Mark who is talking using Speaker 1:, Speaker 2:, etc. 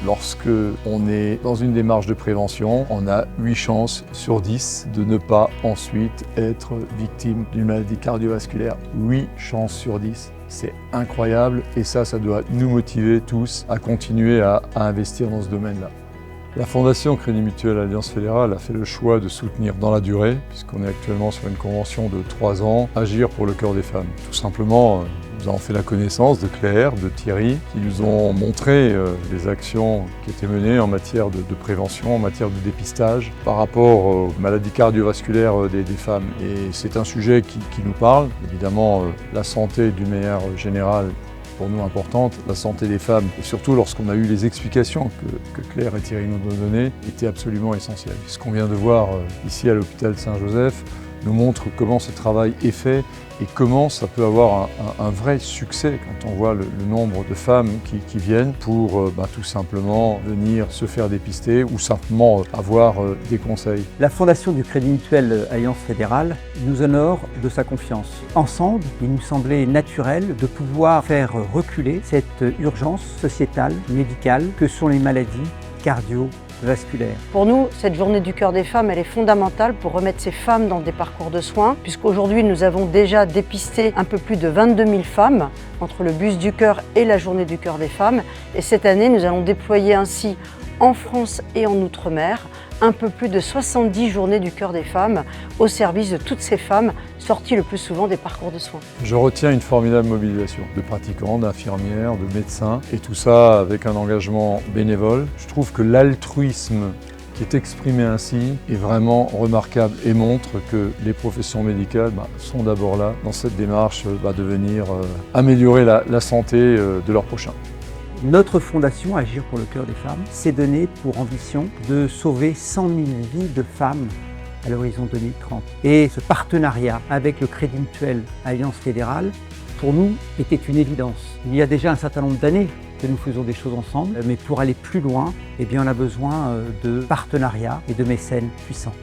Speaker 1: Lorsque on est dans une démarche de prévention, on a 8 chances sur 10 de ne pas ensuite être victime d'une maladie cardiovasculaire. 8 chances sur 10. C'est incroyable et ça doit nous motiver tous à continuer à investir dans ce domaine-là. La Fondation Crédit Mutuel Alliance Fédérale a fait le choix de soutenir dans la durée, puisqu'on est actuellement sur une convention de 3 ans, Agir pour le cœur des femmes. Tout simplement, nous avons fait la connaissance de Claire, de Thierry, qui nous ont montré les actions qui étaient menées en matière de prévention, en matière de dépistage, par rapport aux maladies cardiovasculaires des femmes. Et c'est un sujet qui nous parle. Évidemment, la santé d'une manière générale, pour nous importante, la santé des femmes, et surtout lorsqu'on a eu les explications que Claire et Thierry nous ont données, était absolument essentiel. Ce qu'on vient de voir ici à l'hôpital Saint-Joseph nous montre comment ce travail est fait et comment ça peut avoir un vrai succès quand on voit le nombre de femmes qui viennent pour tout simplement venir se faire dépister ou simplement avoir des conseils.
Speaker 2: La Fondation du Crédit Mutuel Alliance Fédérale nous honore de sa confiance. Ensemble, il nous semblait naturel de pouvoir faire reculer cette urgence sociétale, médicale, que sont les maladies cardiovasculaires.
Speaker 3: Pour nous, cette journée du cœur des femmes, elle est fondamentale pour remettre ces femmes dans des parcours de soins, puisqu'aujourd'hui nous avons déjà dépisté un peu plus de 22 000 femmes entre le bus du cœur et la journée du cœur des femmes. Et cette année, nous allons déployer ainsi en France et en Outre-mer un peu plus de 70 journées du cœur des femmes au service de toutes ces femmes sorties le plus souvent des parcours de soins.
Speaker 1: Je retiens une formidable mobilisation de pratiquants, d'infirmières, de médecins et tout ça avec un engagement bénévole. Je trouve que l'altruisme qui est exprimé ainsi est vraiment remarquable et montre que les professions médicales sont d'abord là dans cette démarche de venir améliorer la santé de leurs prochains.
Speaker 2: Notre fondation Agir pour le cœur des femmes s'est donné pour ambition de sauver 100 000 vies de femmes à l'horizon 2030. Et ce partenariat avec le Crédit Mutuel Alliance Fédérale, pour nous, était une évidence. Il y a déjà un certain nombre d'années que nous faisons des choses ensemble, mais pour aller plus loin, on a besoin de partenariats et de mécènes puissants.